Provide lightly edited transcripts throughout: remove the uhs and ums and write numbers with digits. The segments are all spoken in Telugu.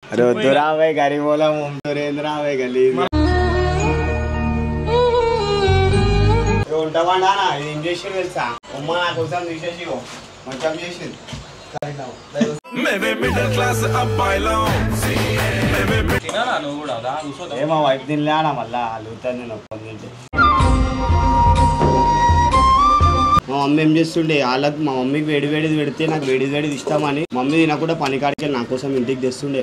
రుద్దురావే గరిబోలం సురేంద్రావే గలీ ఉంటామన్నా ఇది ఏం చేసి తెలుసా అమ్మ నా కోసం తీసేసి మంచం చేసింది ఏమో వైపు తినలేనా మళ్ళా అలుగుతాను నేను ఒప్పని తింటే మా మమ్మీ ఏం చేస్తుండే వాళ్ళకి మా మమ్మీకి వేడి వేడిది పెడితే నాకు వేడి వేడిది ఇష్టమని మమ్మీ తినకుండా పని కాడికి నా కోసం ఇంటికి తెస్తుండే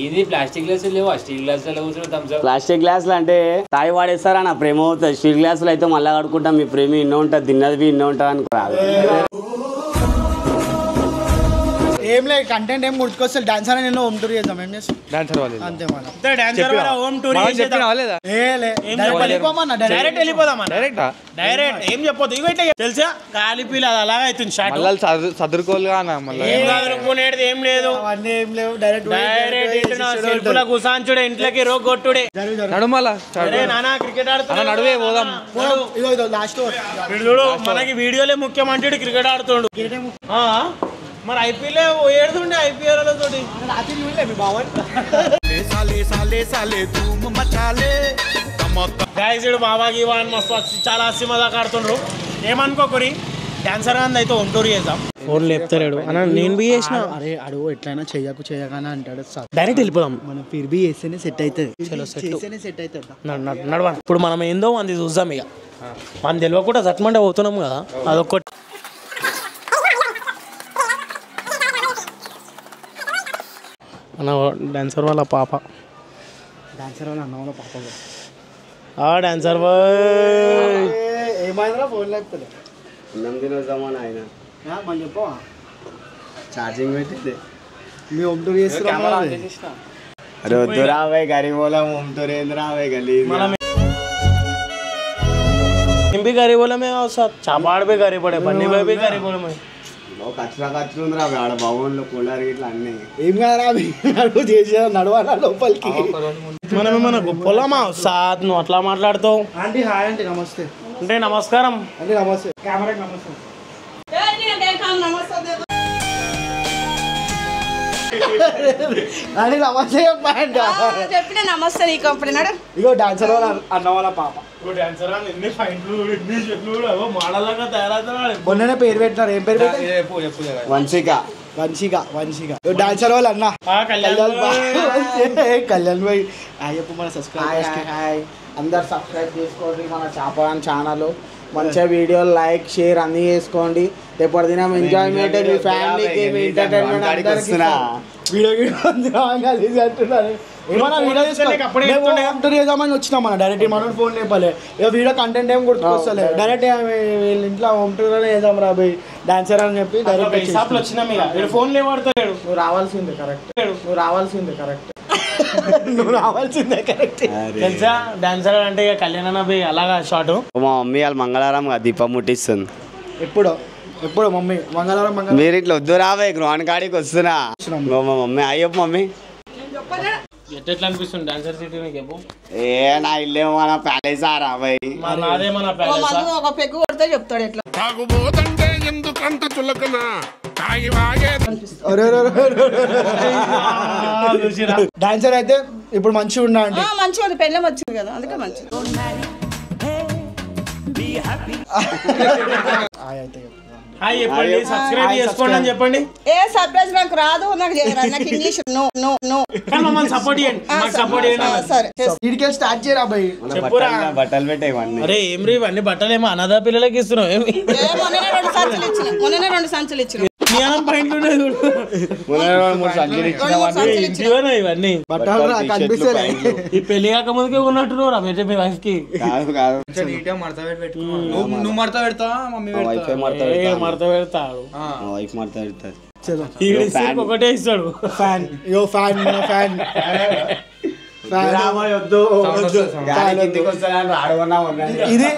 ఇది ప్లాస్టిక్ గ్లాసులు లేవా స్టీల్ గ్లాసులు కూర్చుని ప్లాస్టిక్ గ్లాసులు అంటే తాయి వాడేస్తారా నా ప్రేమ అవుతుంది స్టీల్ గ్లాసులు అయితే మళ్ళీ కడుక్కుంటాం మీ ప్రేమ ఇన్నో ఉంటుంది తిన్నది ఇన్నో ఉంటుంది అనుకోరాదు ఏం లేదు కంటెంట్ ఏం గుర్తుకొస్తే డాన్సర్ నేను హోమ్ టూర్ చేద్దాం ఏం చేస్తాం డాన్సర్ వాళ్ళు అంతే మన డాన్సర్ వాళ్ళ హోమ్ టూర్ చేద్దాం లేదా డైరెక్ట్ వెళ్ళిపోదాం డైరెక్ట్ ఏం చెప్పొద్దు ఇగో ఇట్లా తెలుసా కాలిపీలు అది అలాగే అవుతుంది షాట్ మళ్ళీ చదువుకోలుగా మళ్ళీ ఏం చదువుకునేది ఏం లేదు అవన్నీ ఏం లేవు డైరెక్ట్ సెల్ఫ్లో కూసాంచుడే ఇంట్లోకి రోగ్ కొట్టుడే నడుమలా నానా క్రికెట్ ఆడుతున్నా నడువే పోదాం ఇదో లాస్ట్ చూడు మనకి వీడియోలే ముఖ్యం అంటే క్రికెట్ ఆడుతుండు మరి ఐపీఎల్ ఏడుతుండే ఐపీఎల్ తోటి గాయసుడు బాబాకి ఇవాన్ మస్తు చాలా సినిమాదాకా ఆడుతుండ్రు ఏమనుకోకరి డాన్సర్ అంది అయితే ఒంటూరు చేద్దాం ఫోన్ లేపుతాడు అన్న నేను బి చేసిన అరే అడుగు ఎట్లయినా చేయగానే అంటాడు డైరెక్ట్ వెళ్ళిపోదాం మనం ఫిర్ బి చేస్తేనే సెట్ అవుతుంది సెట్ అవుతుంది నడవ ఇప్పుడు మనం ఏందో అది చూద్దాం ఇక మనం తెలియ కూడా జట్మంటే పోతున్నాం కదా అదొక్కటి అన్న డాన్సర్ వాళ్ళ పాప డాన్సర్ వాళ్ళ అన్న వాళ్ళ పాప డాన్సర్ బాయ్ ఏమైందిరా ఫోన్ లేకపోతే అన్నం తినొద్దామని ఆయన మనం చెప్పు ఛార్జింగ్ పెట్టింది మీ హోమ్ టూర్ చేస్తున్నాం రుద్దురావే గరిబోలం సురేంద్రావే గలీ भी गरीब बोला मैं सब चापाड़ भी गरीब पड़े बन्नी भाई भी गरीब बोले मैं కచ్చరా కచ్చరా ఆడ భవన్లో కూలర్ ఇట్లా అన్నీ ఏం కాదు అడుగు చేసి నడవాలా లోపలికి మనం ఏమన్నా గొప్పలమా సాత్ నువ్వు అట్లా మాట్లాడుతావు ఆంటీ హాయ్ ఆంటీ నమస్తే అంటే నమస్కారం అంటే నమస్తే కెమెరాకి నమస్తే అని నమస్తే చెప్పిన నమస్తే నీకు అప్పుడు ఇగో డాన్సర్ వాళ్ళ అన్న వాళ్ళ పాప మొన్ననే పేరు పెట్టినారు ఏం పేరు పెట్టారు వంశిక వంశిక డాన్సర్ వాళ్ళు అన్న కళ్యాణ్ భాయ్ చెప్పు మన సబ్స్క్రైబ్ అందరు సబ్స్క్రైబ్ చేసుకోండి మన చాపరాన్ ఛానల్ మంచిగా వీడియోలు లైక్ షేర్ అన్నీ చేసుకోండి రేపటి దినం ఎంజాయ్మెంట్ మీ ఫ్యామిలీకి మీ ఎంటర్టైన్మెంట్ అంటున్నారు ఏమన్నా వీడియో చేద్దామని వచ్చినాం మన డైరెక్ట్ మనం ఫోన్ లేపాలి ఇక వీడియో కంటెంట్ ఏం గుర్తుకొస్తలే డైరెక్ట్ వీళ్ళ ఇంట్లో హోమ్ టూర్ అనే చేద్దాం రా బాయ్ డాన్సర్ అని చెప్పి డైరెక్ట్ వచ్చినాం ఇక ఫోన్ లేవాడతాడు నువ్వు రావాల్సిందే కరెక్ట్ నువ్వు రావాల్సిందే కరెక్ట్ తెలుసా డాన్సర్ అంటే ఇక కళ్యాణ బాయ్ అలాగా షార్ట్ మా మమ్మీ వాళ్ళు మంగళవారం దీపం ముట్టిస్తుంది ఎప్పుడు మమ్మీ మంగళవారం మీరు ఇట్లా వద్దు రావే గ్రౌండ్ కాడికి వస్తున్నా మా మమ్మీ అయ్యప్ప మమ్మీ ఎట్లా అనిపిస్తుంది డాన్సర్ సిటీ నీకు చెప్పు ఏ నా ఇల్లేమో మన ప్యాలెస్ రాబాయ్ నాదే మన ప్యాలెస్ ఒక పెగ్గు కొడితే చెప్తాడు ఎట్లా తాగుబోతంటే ఎందుకంత చులకన డాన్సర్ అయితే ఇప్పుడు మంచిగా ఉన్నా అంటే మంచిగా ఉంది పెళ్ళం వచ్చింది కదా అందుకే మంచిది సబ్స్క్రైబ్ చేసుకోండి అని చెప్పండి ఏ సర్ప్రైజ్ నాకు రాదు నాకు ఇంగ్లీష్ సపోర్ట్ చేయండి స్టార్ట్ చేయరా బాయ్ చెప్పురా బట్టలు పెట్టేవన్నీ అరే ఏం రీ ఇవన్నీ బట్టలు ఏమో అనాథ పిల్లలకి ఇస్తున్నావు ఏమి మొన్ననే 2 సంచులు ఇచ్చిన ఇవన్నీ ఈ పెళ్లి కాక ముందుకే ఉన్నట్టు రా మీ వైఫ్ కి నువ్వు మడత పెడతావా మమ్మీ మడత పెడతాడు వైఫ్ మడత పెడతాడు ఒకటే ఇస్తాడు ఫ్యాన్ ఫ్యాన్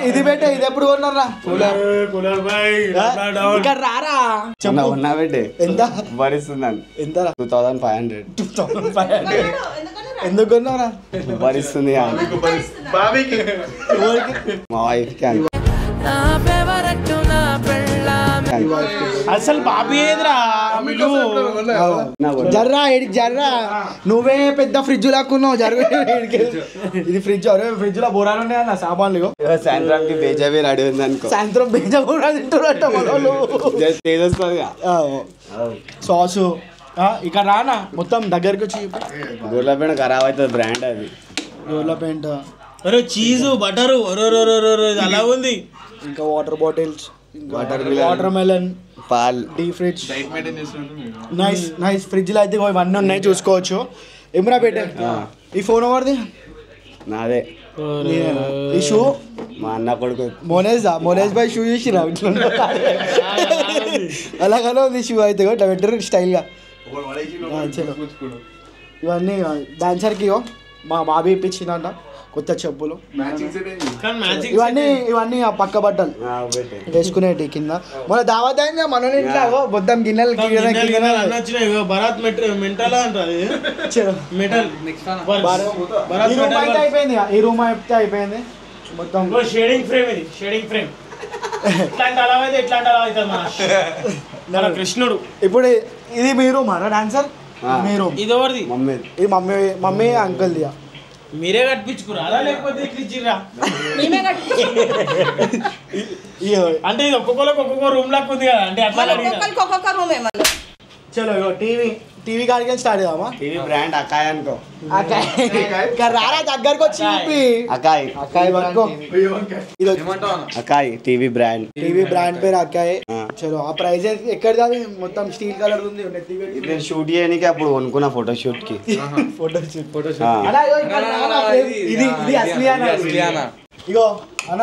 ఇది పెట్టే ఇది ఎప్పుడు కొన్నారా ఇక్కడ రారా ఉన్నా పెట్టే ఎంత భరిస్తుందండి ఎంత 2500 ఎందుకు కొన్నారా భరిస్తుంది మా వైఫ్ కి అసలు బాబీ ఏదిరా జర్రా ఇడికి జర్రా నువ్వే పెద్ద ఫ్రిడ్జ్ లాక్కున్నావు జరుగు ఇది ఫ్రిడ్జ్ ఫ్రిడ్జ్ లో బోరాలు ఉన్నాయి అన్న సామాన్లు సాయంత్రానికి బేజాబీ రెడీ ఉంది అనుకో సాయంత్రం బేజా బోరా తింటున్నట్ట మనోళ్ళు సాసు ఇక్కడ రానా మొత్తం దగ్గరికి వచ్చి గొర్రెల ఖరాబ్ అవుతుంది బ్రాండ్ అది గోర్ల పెయింట్ అరే చీజ్ బటరు అలా ఉంది ఇంకా water bottles water watermelon పాల్ డీ ఫ్రిడ్జ్ నైస్ నైస్ ఫ్రిడ్జ్ లో అయితే ఇవన్నీ ఉన్నాయి చూసుకోవచ్చు ఏమరా పెట్టే ఈ ఫోన్ ఎవరిది నాదే ఈ షూ మా అన్న కొడుకు మోనేష్ భాయ్ షూ చూసిరా అలాగనే ఉంది షూ అయితే ఇట్లా పెట్టారు స్టైల్గా చలో ఇవన్నీ డాన్సర్కి మా బాబీ ఇప్పించిందంట కొత్త చెప్పులు ఇవన్నీ ఆ పక్క బట్టలు వేసుకునేటి కింద మన దావత్ అయింది మన ఇంట్లో మొత్తం గిన్నెలు భరత్ మెంటల్ అంటారు అయిపోయింది ఈ రూమ్ అయితే అయిపోయింది మొత్తం షేడింగ్ ఫ్రేమ్ ఇది షేడింగ్ ఫ్రేమ్ ఇట్లాంటి అలా అయితే ఇట్లాంటి అలా అవుతుంది మన కృష్ణుడు ఇప్పుడు ఇది మీ రూమ్ అన్న డాన్సర్ మీ రూమ్ ఇది ఎవరిది మమ్మీ ఇది మమ్మీ అంకుల్ దియా మీరే కట్టించుకురా లేకపోతే ఇట్లా ఇచ్చిర్రా మేమే కట్టించాం. అంటే ఇది ఒక్కొక్క రూమ్ లాగా ఉంది కదా అంటే అట్లా ఒక్కొక్కరికి ఒక్కొక్క రూమ్ ఏమన్నా చలో ఇగో టీవీ కాడికి స్టార్ట్ చేద్దామా టీవీ బ్రాండ్ అకాయ్ అనుకో రారా దగ్గరకు వచ్చి చూపి అకాయ్ అక్కాయ్ వరకు ఇది అకాయ్ టీవీ బ్రాండ్ పేరు అక్కాయ్ చలో ఆ ప్రైజ్ ఎక్కడ మొత్తం స్టీల్ కలర్ ఉంది నేను షూట్ చేయడానికి అప్పుడు కొనుక్కున్న ఫోటోషూట్ కి ఇది ఇది అసలియానా ఇగో అన్న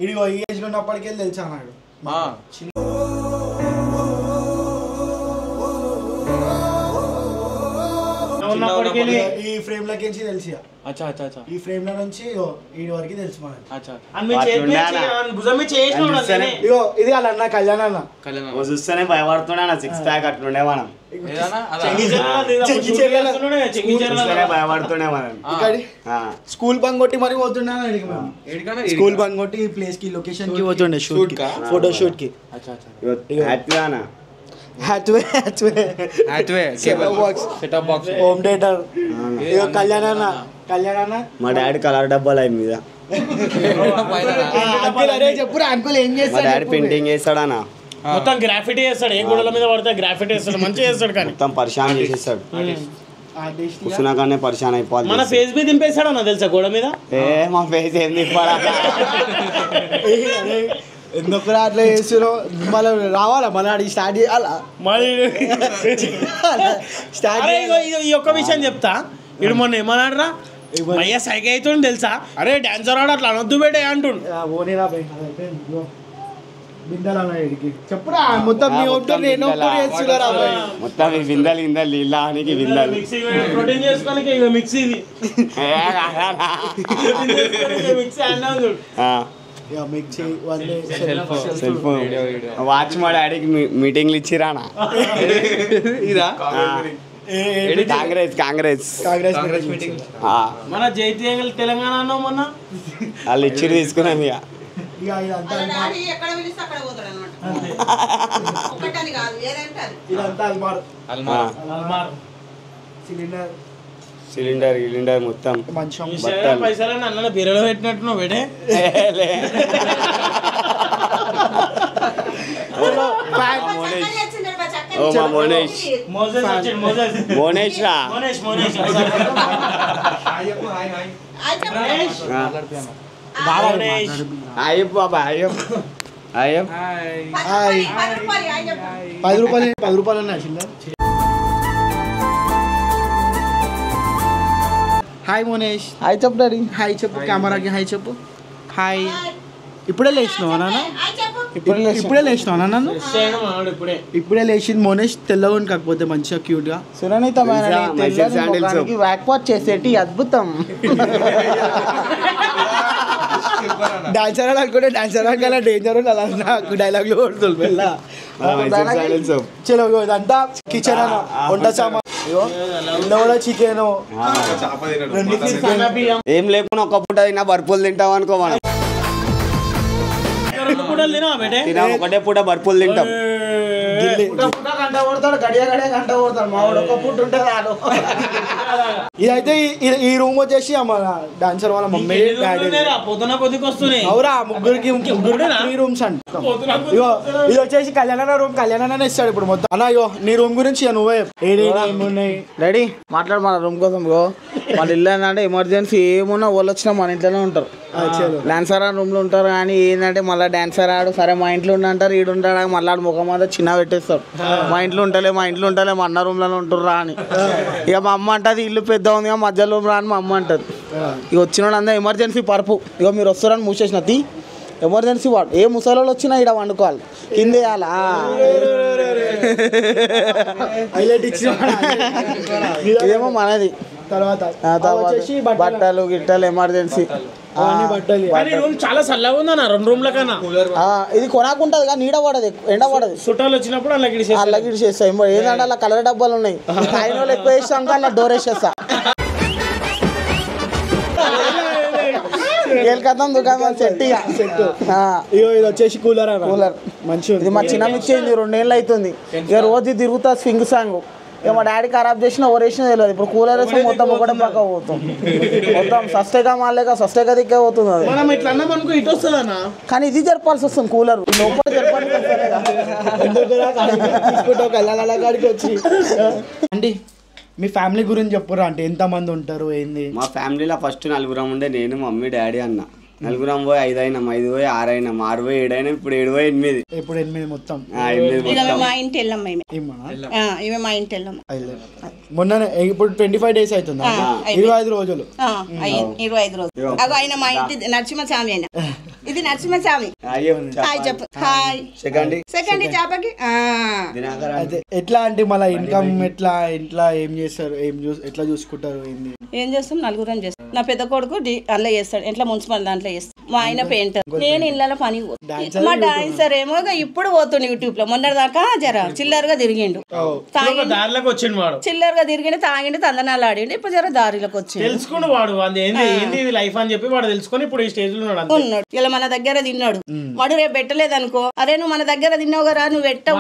ఇదిగో ఈ ఏజ్ లో ఉన్నప్పటికీ తెలుసా అన్నాడు ఈ ఫ్రేమ్ లకి తెలిసి ఈ ఫ్రేమ్ లో నుంచి ఈ వరకు తెలుసు ఇగో ఇది అలా అన్న కళ్యాణ్ అన్న చూస్తేనే భయపడుతున్నా సిక్స్ ప్యాక్ అట్లుండే మనం భయపడుతుండే మనం స్కూల్ బంక్ కొట్టి మరి పోతుండే స్కూల్ బంక్ కొట్టి ప్లేస్ కి లొకేషన్ కి పోతుండే షూట్ కి ఫోటో షూట్ కి హోమ్ థియేటర్ కళ్యాణ్ అన్న మా డాడీ కలర్ డబ్బాలు అయి మీద చెప్పురా అంకుల్ ఏం మా చేస్తాడు డాడీ పెయింటింగ్ చేస్తాడనా మొత్తం గ్రాఫిటీ చేస్తాడు ఏ గోడల మీద పడితే గ్రాఫిటీ చేస్తాడు మంచిగా చేస్తాడు కానీ మొత్తం పరిశాన్ చేసేస్తాడు కూర్చున్నాకనే పరిశాన్ అయిపోవాలి మన ఫేస్ మీద దింపేస్తాడు అన్న తెలుసా గోడ మీద మా ఫేస్ ఏం తిప్పాడా ఎందుకు అట్లా చేస్తున్నావు మళ్ళీ రావాలా మళ్ళీ అడిగి స్టార్ట్ చేయాలా అరే ఈ ఒక్క విషయం చెప్తా ఇడు మొన్న ఏమన్నాడురా అయ్యా సైకి అవుతుంది తెలుసా అరే డాన్సర్ ఆడు అట్లా అనొద్దు బేటే అంటుండు చెప్పురా మొత్తం మొత్తం విందలు గిందలు నీళ్ళకి విందలు ప్రోటీన్ చేసుకోనికి ఇక మిక్సీ ఇది మిక్సీ అన్నా సెల్ ఫోన్ వాచ్ మా డాడీకి మీటింగ్లు ఇచ్చిరానా కాంగ్రెస్ మన జైత్యంగల్ తెలంగాణ అన్నావు మొన్న వాళ్ళు ఇచ్చిరు తీసుకున్నాం ఇక ఎక్కడ పిలిస్తే అక్కడ పోతాడు అనమాట ఒకటని కాదు ఏదంటే సిలిండర్ మొత్తం పైసలు అన్న బీరలో పెట్టినట్టు నువ్వు పెడే మోనేష్ రా అయ్యప్ప బాబా అయ్యప్ప 10 రూపాయలు అన్నా హాయ్ మోనేష్ హాయ్ చెప్పు డాడీ హాయ్ చెప్పు కెమెరాకి హాయ్ చెప్పు హాయ్ ఇప్పుడే లేచినావా నాన్న ఇప్పుడే లేచినావా నన్ను ఇప్పుడే లేచింది మోనేష్ తెల్లగా కాకపోతే మంచిగా క్యూట్ గా సురనితమైన వ్యాక్వాట్ చేసేటి అద్భుతం డాన్సర్ అనుకుంటే డాన్సర్ అలా డేంజర్ అలా నాకు డైలాగ్లు కొడుతుంది చలో ఇదంతా కిచెన్ అన్న వంట సామాన్ చికెన్ ఏం లేకుండా ఒక పూట తిన్నా బర్పులు తింటాం అనుకో మనం పూటలు తినా బేటే తినాం ఒకటే పూట బర్పులు తింటాం. గంట కొడతాడు గడియ గంట కొడతాడు మా వాడు ఒక పూట ఉంటుంది రాడు. ఇదైతే ఈ రూమ్ వచ్చేసి మన డాన్సర్ వాళ్ళ మమ్మీ డాడీ పొద్దున కొద్దికి వస్తున్నాయి అవురా ముగ్గురికి 3 రూమ్స్ అండి. ఇగో ఇది వచ్చేసి కళ్యాణ రూమ్ కళ్యాణ ఇస్తాడు ఇప్పుడు మొత్తం. అన్న ఇగో నీ రూమ్ గురించి నువ్వే ఏమున్నాయి డాడీ మాట్లాడు మన రూమ్ కోసం. మన ఇల్లు ఏంటంటే ఎమర్జెన్సీ ఏమున్నా వాళ్ళు వచ్చినా మన ఇంట్లోనే ఉంటారు. డాన్సర్ ఆ రూమ్ లో ఉంటారు. కానీ ఏంటంటే మళ్ళీ డాన్సర్ ఆడు సరే మా ఇంట్లో ఉండంటారు ఈడు ఉంటాడు మళ్ళీ ముఖం మీద చిన్న పెట్టేస్తారు. మా ఇంట్లో ఉంటలే మా అన్న రూమ్ లోనే ఉంటుర్రా అని. ఇక మా అమ్మ అంటది ఇల్లు పెద్ద ఉంది మధ్య రూమ్ రా అని మా అమ్మ అంటది. ఇక వచ్చిన వాళ్ళు అందరూ ఎమర్జెన్సీ పరుపు ఇక మీరు వస్తారని మూసేసిన ఎమర్జెన్సీ వాడు ఏ ముసలోళ్ళు వచ్చినా ఇక్కడ వండుకోవాలి కింద వేయాలా. ఇదేమో మనది. తర్వాత బట్టలు గిట్టలు ఎమర్జెన్సీ చాలా చల్లగా ఉందన్న 2 రూమ్ల కన్నా. ఇది కొనాకుంటది కానీ నీడ పడదు ఎండ పడదు. చుట్టాలు వచ్చినప్పుడు అల్లగిడి చేస్తాయి ఏంటంటే అలా కలర్ డబ్బాలు ఉన్నాయి. ఆయన వాళ్ళు ఎక్కువ వేస్తాం అలా డోర్ వేసేస్తా దుకాణం సెట్. ఇది వచ్చేసి కూలర్ మంచిగా. ఇది మా చిన్న ఇచ్చేది 2 ఏళ్ళు అవుతుంది. ఇక రోజు తిరుగుతా స్వింగ్ సాంగ్. ఇక మా డాడీ ఖరాబ్ చేసిన ఓరేసిన తెలియదు. ఇప్పుడు కూలర్ వేస్తే మొత్తం ఒకటే పక్క పోతాం మొత్తం సస్టేగా మాలేక సస్టేగా దిక్కే పోతుంది అది. మనం ఇట్లా అన్నాం అనుకో ఇటు వస్తుందన్నా. కానీ ఇది జరపాల్సి వస్తుంది కూలర్ లోపల జరపాలి వచ్చి. అంటే మీ ఫ్యామిలీ గురించి చెప్పురా అంటే ఎంతమంది ఉంటారు ఏంది? మా ఫ్యామిలీలో ఫస్ట్ 4 ఉండే నేను మమ్మీ డాడీ అన్న. 4 పోయి 5 అయినాం 5 పోయి 6 అయినాం 6 పోయి 7 అయినాం ఇప్పుడు 7 పోయి 8. ఇప్పుడు 8 మొత్తం. మా ఇంటి వెళ్ళమ్మ ఇవే మా ఇంటి వెళ్ళమ్మ. మొన్న ఇప్పుడు 25 days అవుతుంది 25 రోజులు 25 రోజులు. అగో ఆయన మా ఇంటి నరసింహస్వామి అయినా ఇది నరసింహస్వామి. హాయ్ చెప్పు. హాయ్ సెకండ్ చేపకి. ఎట్లా అంటే మళ్ళీ ఇన్కమ్ ఎట్లా ఇంట్లో ఏం చేస్తారు ఎట్లా చూసుకుంటారు ఏంది? ఏం చేస్తాం 4 చేస్తాం. నా పెద్ద కొడుకు అల్ల చేస్తాడు ఇంట్లో మున్సిపల్ దాంట్లో చేస్తాడు. మా ఆయన పెయింటర్ నేను ఇళ్ళ పని. మా డాన్సర్ ఏమో ఇప్పుడు పోతుండు యూట్యూబ్ లో. మొన్న దాకా జర చిల్లరగా తిరిగిండు దారిలోకి వచ్చిండు వాడు. చిల్లరగా తిరిగిండు తాగిండు తందనాలు ఆడిండు. ఇప్పుడు జర దారిలోకి వచ్చిండు తెలుసుకుని వాడు ఏంది లైఫ్ అని చెప్పి వాడు తెలుసుకొని ఇప్పుడు ఈ స్టేజ్ లో ఉన్నాడు. ఇలా మన దగ్గర తిన్నాడు వాడు. రేపు పెట్టలేదు అనుకో అరే నువ్వు మన దగ్గర తిన్నావు కదా నువ్వు పెట్టవు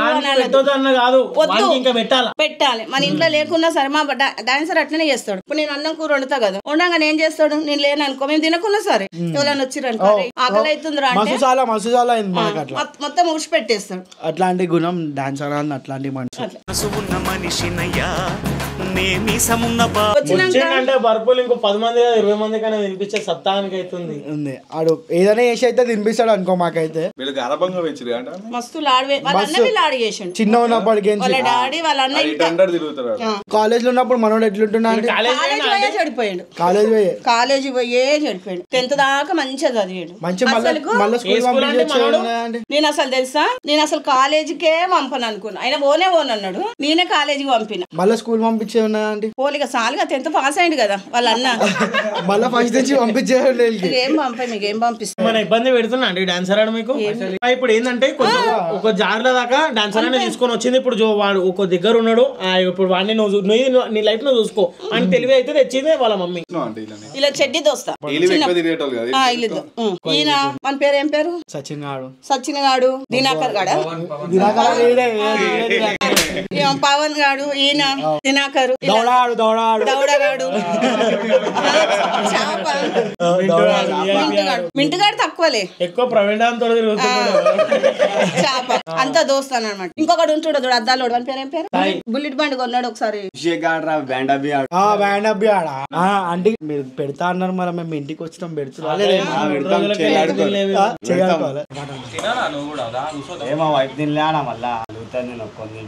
పెట్టాలి. మన ఇంట్లో లేకున్నా సరే మా డాన్సర్ అట్లనే చేస్తాడు. ఇప్పుడు నేను అన్నం కూర వండుతా కదా ఉండగా నేను చేస్తాడు. నేను లేను అనుకో మేము తినకున్నా సరే ఎవరైనా వచ్చిర్రు అనుకో ఆకలి అవుతుందిరా అంటే మొత్తం ఊసి పెట్టేస్తాడు. అట్లాంటి గుణం డాన్సర్ అట్లాంటి మనిషి అంటే బర్పులు ఇంకో 10 మంది 20 మంది కన్నా వినిపించే సత్తానికి అవుతుంది. ఆడు ఏదైనా చేసి అయితే తినిపిస్తాడు అనుకో. మాకైతే మస్తు లాడి చేసాడు చిన్న ఉన్నప్పటికీ. వాళ్ళ డాడీ వాళ్ళ అన్న కాలేజ్ లో ఉన్నప్పుడు మనోడు ఎట్లుంటున్నా చెడిపోయాడు. కాలేజ్ పోయే చెడిపోయాడు. 10th దాకా మంచిగా చదివాడు. నేను అసలు తెలుసా నేను అసలు కాలేజీకే పంపను అనుకున్నా. ఆయన పోనే పోనన్నాడు. నేనే కాలేజీకి పంపిన. మళ్ళీ స్కూల్ పంపించే ఉన్నాయండి. పోలిగా సాలుగా 10th పాస్ అయ్యిండు కదా వాళ్ళ అన్న. మళ్ళీ ఫస్ట్ నుంచి పంపించే ఏం పంపాయి మీకు ఏం పంపిస్తాను. మన ఇబ్బంది పెడుతున్నా అండి డాన్సర్ ఆడ మీకు. ఇప్పుడు ఏంటంటే కొంచెం ఒక జార్ల దాకా డాన్సర్ అనేది తీసుకొని వచ్చింది. ఇప్పుడు వాడు ఒక దగ్గర ఉన్నాడు. ఇప్పుడు వాడిని నువ్వు నీ లైఫ్ లో చూసుకో అని తెలివి అయితే తెచ్చింది వాళ్ళ మమ్మీ. ఇలా చెడ్డి దోస్తా ఈయన మన పేరు ఏం పేరు? సచిన్ గాడు దినాకర్ గాడా పవన్ గాడు ఈయన దినాకరు దౌడగాడు మింటుగాడు తక్కువలే ఎక్కువ ప్రవీణ్ చాప అంతా దోస్తాను అనమాట. ఇంకొకటి ఉంటాడు చూడు అద్దాలోడు అని పేరు ఏం పేరు? బుల్లెట్ బండి కొన్నాడు ఒకసారి. అంటే మీరు పెడతా అన్నారు మరి మేము ఇంటికి వచ్చినాం పెడుతున్నా. ఏమో వైపు తినలేనా మళ్ళా అడుగుతాను నేను కొన్ని.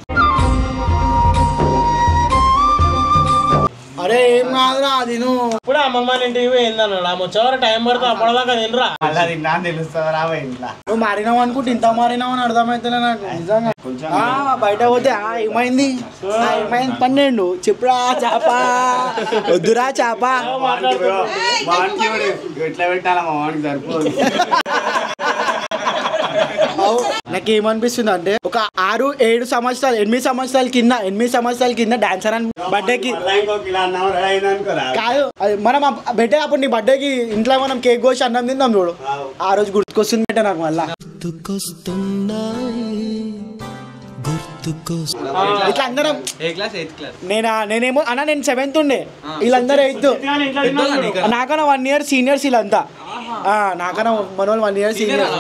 అరే ఏం కాదురా అది ఇప్పుడు అమ్మమ్మ ఇంటికి పోయిందన్నాడు. ఆ వచ్చేవారు టైం పడుతుంది అప్పటిదాకా తినరా అలా తిన్నా తెలుస్తుందా ఇంట్లో. నువ్వు మారినావు అనుకుంటే ఇంత మారినావు అని అర్థమైతే నాకు నిజంగా. బయట పోతే ఏమైంది 12 చెప్పురా చేప వద్దురా చేప ఎట్లా పెట్టాలా మా వాడికి సరిపోదు. నాకు ఏమనిపిస్తుంది అంటే ఒక 6-7 సంవత్సరాలు 8 సంవత్సరాల కింద డాన్సర్ అని బర్త్డేకి కాదు మనం బెట్టే అప్పుడు నీ బర్త్డేకి ఇంట్లో మనం కేక్ కోసి అన్నం తిందాం చూడు ఆ రోజు గుర్తుకొస్తుంది బెట్ట నాకు మళ్ళా ఇట్లా అందరం నేనేమో అన్న నేను 7th ఉండే వీళ్ళందరూ 8th నాకన్నా 1 year సీనియర్స్ వీళ్ళంతా నాకన్నా మన వాళ్ళు 1 year సీనియర్స్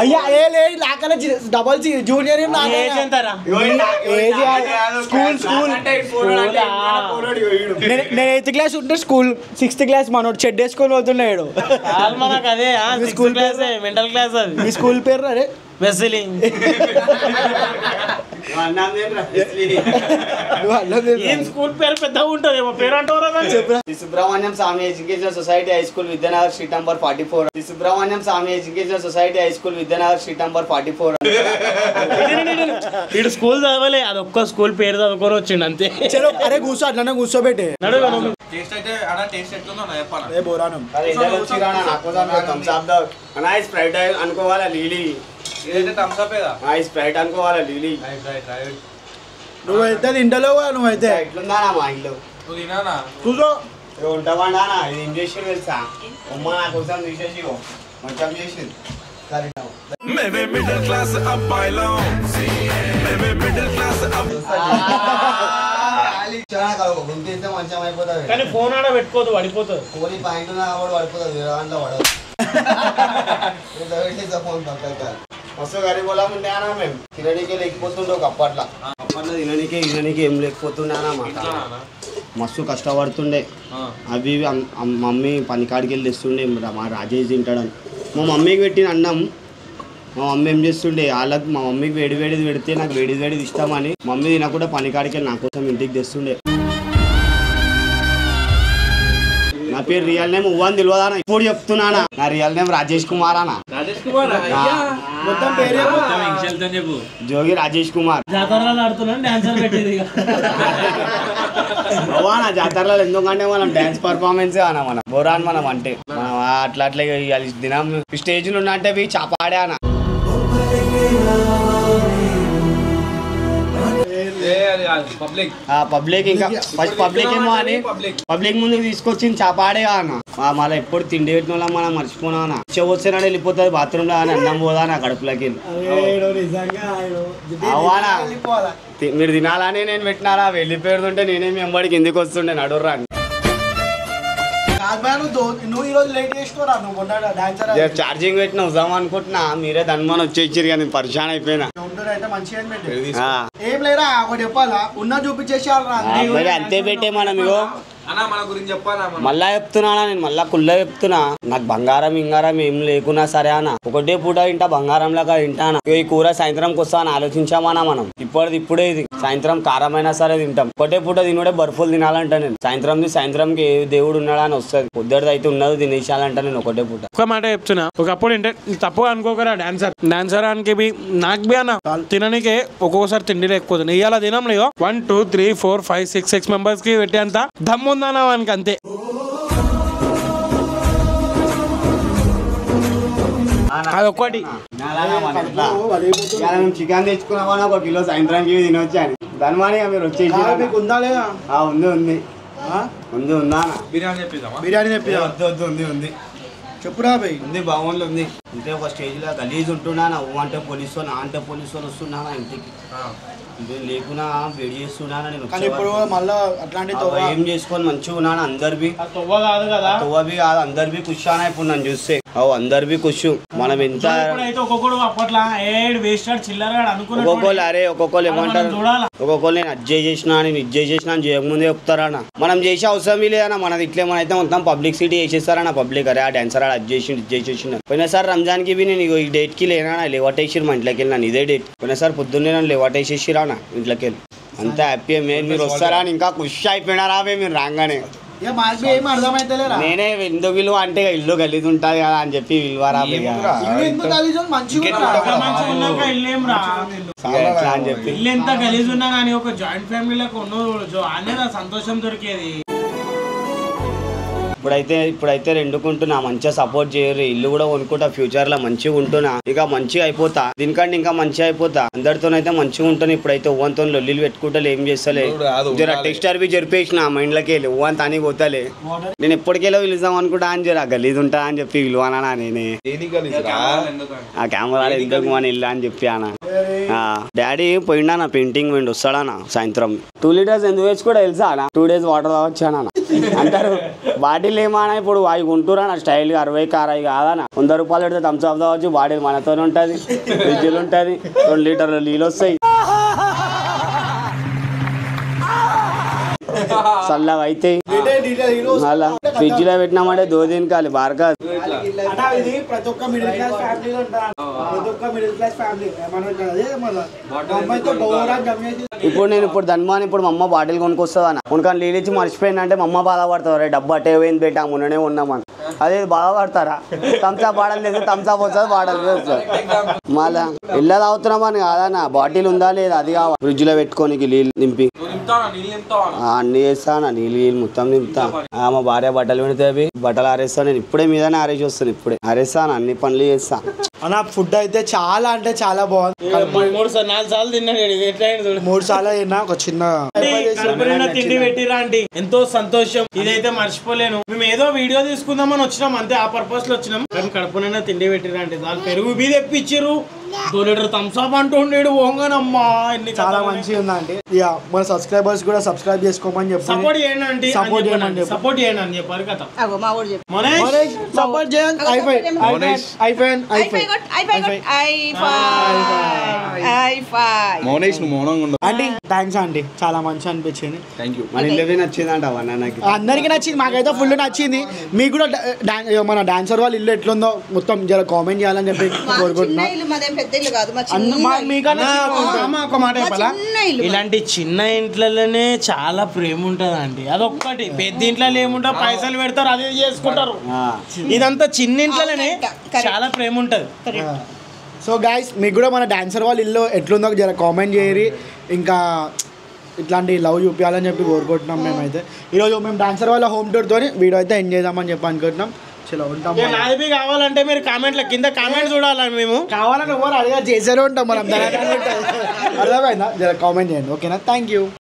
అయ్యా ఏ లేదు నాకన్నా డబల్ జూనియర్ నేను 8th క్లాస్ ఉంటే స్కూల్ 6th క్లాస్ మనోడు చెడ్డ వేసుకొని పోతున్నాడు స్కూల్ క్లాస్ మెంటల్ క్లాస్ అది మీ స్కూల్ పేరు అరే వెస్లీ స్కూల్ పేరు పెద్దగా ఉంటుంది పేరు అంటారు Subrahmanyam Swamy education society high school Vidyanagar street number 44 Subrahmanyam Swamy education society high school Vidyanagar street number 44 వీడు స్కూల్ చదవలే అది ఒక్క స్కూల్ పేరు చదువుకొని వచ్చిండు అంతే చలో అరే కూర్చో అట్లనే కూర్చోబెట్టే స్ప్రైట్ అనుకోవాలా లీలీ స్ప్రైట్ అనుకోవాలా లీలీ నువ్వైతే ఇంటలో నువ్వైతే ఎట్లుందా మా ఇల్లు కూర్చో ఉంటావాడా ఇది ఏం చేసి తెలుసా అమ్మ నా కోసం తీసేసి మంచం చేసింది మంచం అయిపోతుంది కానీ ఫోన్ ఆడ పెట్టుకోదు పడిపోతుంది కోడి పాయింట్ పడిపోతుంది వేరే దాంట్లో పడదు ఫోన్ పక్కన మస్తు గరీబోలా ఉండే అన్నా మేము తిననీకే లేకపోతుండే ఒక అప్పట్లో తిననీకే ఏం లేకపోతుండే అన్న మాట మస్తు కష్టపడుతుండే అవి మమ్మీ పనికాడికి వెళ్ళి తెస్తుండే మా రాజేష్ తింటాడని మా మమ్మీకి పెట్టిన అన్నం మా మమ్మీ ఏం చేస్తుండే వాళ్ళకి మా మమ్మీకి వేడివేడిది పెడితే నాకు వేడివేడిది ఇష్టమని మమ్మీ తినకుండా పనికాడికి వెళ్ళి నా కోసం ఇంటికి తెస్తుండే నా పేరు రియల్ నేమ్ ఉవ్వని తెలియదానా ఇప్పుడు చెప్తున్నానా నా రియల్ నేమ్ రాజేష్ కుమార్ అన్న మొత్తం పేరు జోగి రాజేష్ కుమార్ జాతరలో ఆడుతున్నాను డాన్సర్ పెట్టేది నా జాతరలో ఎందుకంటే మనం డాన్స్ పర్ఫార్మెన్స్ అన్న మనం బోరాన్ మనం అంటే మనం అట్లా దినం స్టేజ్ లో అంటే చాపాడే అన్న పబ్లిక్ ఇంకా ఫస్ట్ పబ్లిక్ ఏమో అని పబ్లిక్ ముందుకు తీసుకొచ్చింది చాపాడే అన్న మళ్ళీ ఎప్పుడు తిండి పెట్టిన వాళ్ళ మనం మర్చిపోనా అన్న వచ్చేనాడు వెళ్ళిపోతుంది బాత్రూమ్ లో అని అన్నం పోదా నా కడుపులోకి అవానా మీరు తినాలని నేను పెట్టినారా వెళ్ళిపోతుంటే నేనేమి ఎంబడికి ఎందుకు వస్తుండే నడుర్రా ఛార్జింగ్ పెట్టిన వద్దాం అనుకుంటున్నా మీరే ధన్మని వచ్చేసారు కానీ పరిశాన్ అయిపోయినా ఏం లేరా ఒకటి చెప్పాలా ఉన్నా చూపించేసి అంతే పెట్టే మనం ఇగో మళ్ళా చెప్తున్నా నేను మళ్ళా కుళ్ళ చెప్తున్నా నాకు బంగారం ఇంగారం ఏం లేకున్నా సరే అన్న ఒకటే పూట తింటా బంగారం లాగా తింటానా ఈ కూర సాయంత్రంకి వస్తా అని ఆలోచించామన్నా మనం ఇప్పుడే ఇది సాయంత్రం కారమైనా సరే తింటాం ఒకటే పూట తినుడే బర్ఫులు తినాలంట నేను సాయంత్రంకి ఏ దేవుడు ఉన్నాడా అని వస్తుంది పొద్దుడిది అయితే ఉన్నది తినేసాలంట నేను ఒకటే పూట ఒక మాట చెప్తున్నా ఒకప్పుడు ఏంటంటే తప్పుగా అనుకోకరా డాన్సర్ అని నాకు బి అన్న తిననికే ఒక్కొక్కసారి తిండి లేకపోతుంది ఇవాళ తినం లేదో 1 2 3 4 5 6 మెంబర్స్ కి పెట్టేంత దమ్ము ఉందన్న వానికి అంతే అదొక్కటి చికెన్ తెచ్చుకున్నామని 1 కిలో సాయంత్రానికి తినొచ్చాను దానిమాని మీరు వచ్చేసి ఉందా లేదా ఉంది ఉందా బిర్యానీ తెప్పిదా ఉంది చెప్పురా భయ్ ఉంది బాగుంది ఉంది అంటే ఒక స్టేజ్ లో గలీజ్ ఉంటున్నా అంటే పోలీసు నా అంటే పోలీసు వాళ్ళు వస్తున్నానా ఇంటికి లేకున్నా వేడి చేస్తున్నానా నేను ఏం చేసుకొని మంచిగా ఉన్నాను అందరివి తొవ్వబి కాదు అందరివి కుషానా ఇప్పుడు నన్ను చూస్తే అందరివి కుషు మనం ఎంత ఒక్కొక్కరు అరే ఒక్కొక్కరు ఏమంటారు ఒక్కొక్కరు నేను అడ్జస్ట్ చేసినా నేను ఇజ్జస్ట్ చేసినా అని చేయకముందే చెప్తారన్న మనం చేసే అవసరం లేదన్న మనది ఇట్లేమనైతే మొత్తం పబ్లిసిటీ చేసేస్తారన్న పబ్లిక్ అరే ఆ డాన్సర్ ఆడ అడ్జస్ట్ చేసేసిన పోయినసారి రంజాన్ కి నేను ఈ డేట్ కి లేనా లేవటేసి మా ఇంట్లోకి వెళ్ళినాను ఇదే డేట్ పోయినసారి పొద్దున్నే నన్ను లేవటేసేసి రానా ఇంట్లోకి వెళ్ళి అంతా హ్యాపీ మీరు వస్తారా అని ఇంకా ఖుషి అయిపోయినారా మీరు రాగానే నేనే ఎందుకు విలువ అంటే ఇల్లు గలీజ్ ఉంటుంది కదా అని చెప్పి విలువరా అని చెప్పి ఇల్లు ఎంత గలీజ్ ఉన్నా కానీ ఒక జాయింట్ ఫ్యామిలీలకు సంతోషం దొరికేది ఇప్పుడైతే రెండుకుంటున్నా, మంచిగా సపోర్ట్ చేయరు. ఇల్లు కూడా కొనుక్కుంటా, ఫ్యూచర్ లో మంచిగా ఉంటున్నా, ఇక మంచిగా అయిపోతా, దీనికంటే ఇంకా మంచిగా అయిపోతా. అందరితోనైతే మంచిగా ఉంటాను. ఇప్పుడైతే ఓవన్తో లొల్లిలు పెట్టుకుంటా ఏం చేస్తలే, జర టెక్స్టర్ బి జరిపేసిన మైండ్లోకి వెళ్ళి ఓవన్ తాని పోతలే. నేను ఎప్పటికెళ్ళో పిలుస్తాం అనుకుంటా అని జర గలీజ్ ఉంటా అని చెప్పి పిలువానా నేనే. ఆ కెమెరా ఎందుకు మన ఇల్లు అని చెప్పి అన్న. డాడీ పోయిండా నా పెయింటింగ్ పోయిండి, వస్తాడా సాయంత్రం. 2 లీటర్స్ ఎందుకు వేసి కూడా తెలుసా అన్న, 2 days వాటర్ తాగొచ్చానా అంటారు. బాటిల్ ఏమానా ఇప్పుడు అవి కొంటురా నా స్టైల్ గా 60 కారాయి కాదనా, 100 రూపాయలు పెడితే థమ్స్ అప్ తాగొచ్చు. బాటిల్ మనతోనే ఉంటుంది, ఫ్రిడ్జ్లు ఉంటుంది, 2 లీటర్లు నీళ్ళు వస్తాయి. చల్లగా అయితే అలా ఫ్రిడ్జ్ లో పెట్టినామంటే దోదిని కాలి బారకా. ప్రతి ఒక్క మిడిల్ క్లాస్ ఫ్యామిలీ ఇప్పుడు నేను ధన్మాన్ ఇప్పుడు మా అమ్మ బాటిల్ కొనుక్కొస్తుంది అన్న, కొనుక్కొని నీళ్ళు ఇచ్చి మర్చిపోయిందంటే మా అమ్మ బాధపడతారు. డబ్బు అట్టే పోయింది పెట్టా మొన్ననే ఉన్నామని, అదే బాధపడతారా. థమ్సా బాటలు లేదు, థమ్సా వస్తుంది, బాటలు వస్తుంది. మళ్ళా ఇళ్ళ తాగుతున్నామని కాదన్న, బాటిల్ ఉందా లేదా అది కావాలి. ఫ్రిడ్జ్ లో పెట్టుకోనికి నీళ్ళు నింపి అన్ని చేస్తాను, నీళ్ళు మొత్తం నింపుతా. మా భార్య బట్టలు పెడితే బట్టలు ఆరేస్తాను. నేను ఇప్పుడే మీదనే ఆరేసి వస్తాను, ఇప్పుడే ఆరేస్తాను, అన్ని పనులు చేస్తా అన్న. ఫుడ్ అయితే చాలా అంటే చాలా బాగుంది. 4 సార్లు తిన్నాడు, 3 సార్లు తిన్నా. ఒక చిన్న తిండి పెట్టిరా అంటే ఎంతో సంతోషం. ఇదైతే మర్చిపోలేను. మేము ఏదో వీడియో తీసుకుందామని వచ్చినాం అంతే, ఆ పర్పస్ లో వచ్చినాం. కానీ కడుపునైనా తిండి పెట్టిరా అంటే దాని పెరుగు బీ తెప్పించారు, 2 లీటర్ థమ్స్ అప్ అంటుండేడు ఓంగనమ్మా. చాలా మంచిగా ఉందండి. ఇక మన సబ్స్క్రైబర్స్ కూడా సబ్స్క్రైబ్ చేసుకోమని చెప్పి సపోర్ట్ చేయండి, సపోర్ట్ చేయండి అని చెప్పారు కదా. సపోర్ట్ చేయండి. అండి థ్యాంక్స్ అండి, చాలా మంచిగా అనిపించింది. నచ్చిందంట అందరికి నచ్చింది, మాకైతే ఫుల్ నచ్చింది. మీకు కూడా మన డాన్సర్ వాళ్ళ ఇల్లు ఎట్లుందో మొత్తం జర కామెంట్ చేయాలని చెప్పి కోరుకుంటున్నా. ఒక మాట చెప్పాలా, ఇలాంటి చిన్న ఇంట్లలోనే చాలా ప్రేమ ఉంటది అండి. అదొక్కటి. పెద్ద ఇంట్లో ఏముంటా, పైసలు పెడతారు, అదే చేసుకుంటారు. ఇదంతా చిన్న ఇంట్లోనే చాలా ప్రేమ ఉంటది. సో గైస్, మీకు కూడా మన డాన్సర్ వాళ్ళ ఇల్లు ఎట్లుందో జర కామెంట్ చేయరి. ఇంకా ఇట్లాంటి లవ్ చూపించాలని చెప్పి కోరుకుంటున్నాం. మేమైతే ఈరోజు మేము డాన్సర్ వాళ్ళ హోమ్ టూర్తో వీడియో అయితే ఎంజాయ్ చేద్దామని చెప్పి అనుకుంటున్నాం. చలో ఉంటాం. నాది కావాలంటే మీరు కామెంట్ల కింద కామెంట్ చూడాలని, మేము కావాలని ఎవరు అడిగా చేసేనే ఉంటాం మనం. అర్థమైందా? జర కామెంట్ చేయండి. ఓకేనా? Thank you.